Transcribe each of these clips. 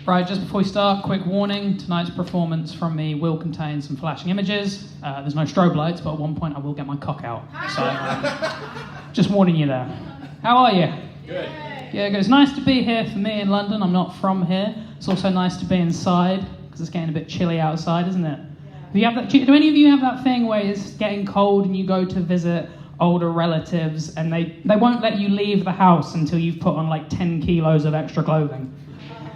Right, just before we start, quick warning. Tonight's performance from me will contain some flashing images. There's no strobe lights, but at one point I will get my cock out. So, just warning you there. How are you? Good. Yeah, good. It's nice to be here for me in London. I'm not from here. It's also nice to be inside, because it's getting a bit chilly outside, isn't it? Do any of you have that thing where it's getting cold and you go to visit older relatives and they won't let you leave the house until you've put on like 10 kilos of extra clothing?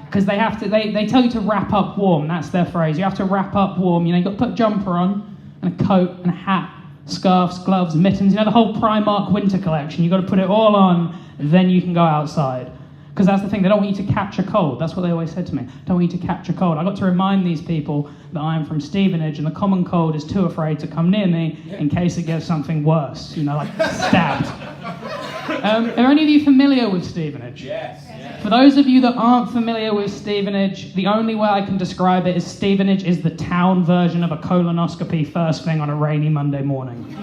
Because they tell you to wrap up warm. That's their phrase. You have to wrap up warm. You know, you've got to put a jumper on and a coat and a hat, scarves, gloves, mittens. You know, the whole Primark winter collection. You've got to put it all on, then you can go outside. Because that's the thing, they don't want you to catch a cold. That's what they always said to me. Don't want you to catch a cold. I got to remind these people that I'm from Stevenage and the common cold is too afraid to come near me in case it gets something worse. You know, like stabbed. Are any of you familiar with Stevenage? Yes. For those of you that aren't familiar with Stevenage, the only way I can describe it is Stevenage is the town version of a colonoscopy first thing on a rainy Monday morning.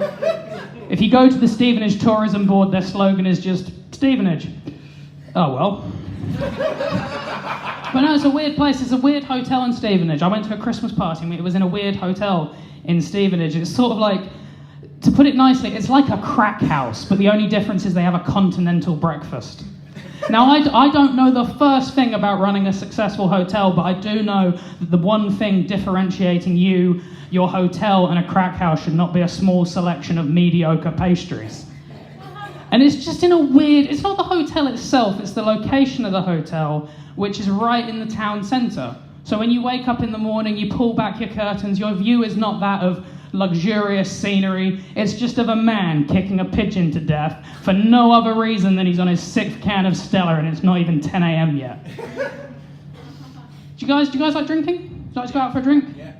If you go to the Stevenage Tourism Board, their slogan is just, Stevenage. Oh, well. But no, it's a weird place. It's a weird hotel in Stevenage. I went to a Christmas party and it was in a weird hotel in Stevenage. It's sort of like, to put it nicely, it's like a crack house, but the only difference is they have a continental breakfast. Now, I don't know the first thing about running a successful hotel, but I do know that the one thing differentiating you, your hotel, and a crack house should not be a small selection of mediocre pastries. And it's just in a weird... It's not the hotel itself, it's the location of the hotel, which is right in the town centre. So when you wake up in the morning, you pull back your curtains, your view is not that of luxurious scenery, it's just of a man kicking a pigeon to death for no other reason than he's on his 6th can of Stella and it's not even 10 a.m. yet. Do you guys like drinking? Do you like to go out for a drink? Yeah.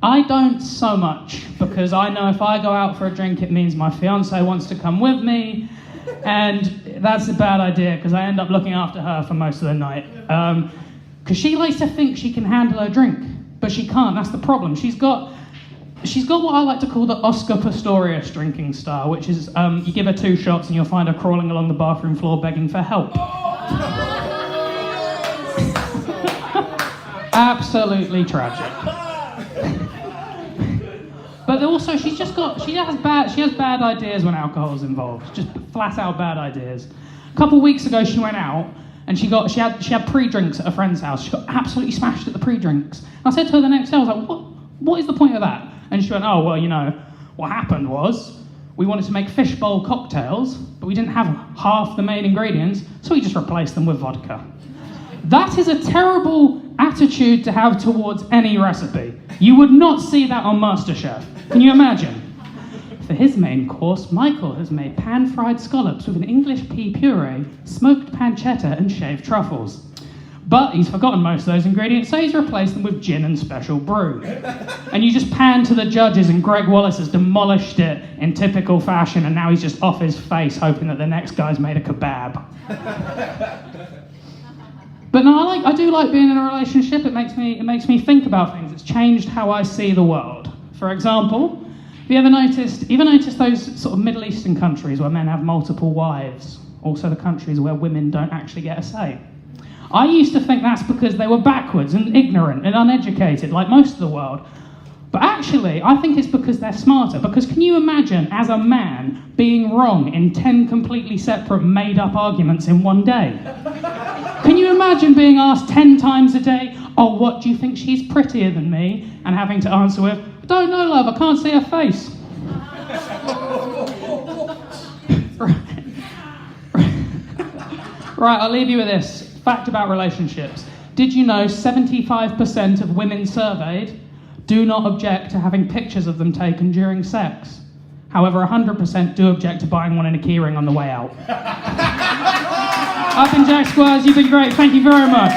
I don't so much, because I know if I go out for a drink it means my fiance wants to come with me, and that's a bad idea because I end up looking after her for most of the night. Because she likes to think she can handle a drink, but she can't. That's the problem. She's got what I like to call the Oscar Pistorius drinking style, which is you give her 2 shots and you'll find her crawling along the bathroom floor begging for help. Absolutely tragic. But also, she has bad ideas when alcohol's involved. Just flat out bad ideas. A couple of weeks ago, she went out and she had pre-drinks at a friend's house. She got absolutely smashed at the pre-drinks. I said to her the next day, I was like, what is the point of that? And she went, oh, well, you know, what happened was we wanted to make fishbowl cocktails, but we didn't have half the main ingredients, so we just replaced them with vodka. That is a terrible attitude to have towards any recipe. You would not see that on MasterChef. Can you imagine? For his main course, Michael has made pan-fried scallops with an English pea puree, smoked pancetta, and shaved truffles. But he's forgotten most of those ingredients, so he's replaced them with gin and special brew. And you just pan to the judges, and Greg Wallace has demolished it in typical fashion, and now he's just off his face, hoping that the next guy's made a kebab. But no, I do like being in a relationship. It makes me think about things. It's changed how I see the world. For example, have you ever noticed those sort of Middle Eastern countries where men have multiple wives? Also the countries where women don't actually get a say. I used to think that's because they were backwards and ignorant and uneducated, like most of the world. But actually, I think it's because they're smarter. Because can you imagine, as a man, being wrong in 10 completely separate, made-up arguments in one day? Can you imagine being asked 10 times a day, oh, what, do you think she's prettier than me? And having to answer with, I don't know, love, I can't see her face. Right, I'll leave you with this. Fact about relationships. Did you know 75% of women surveyed do not object to having pictures of them taken during sex? However, 100% do object to buying one in a keyring on the way out. I've been Jack Squires, you've been great, thank you very much.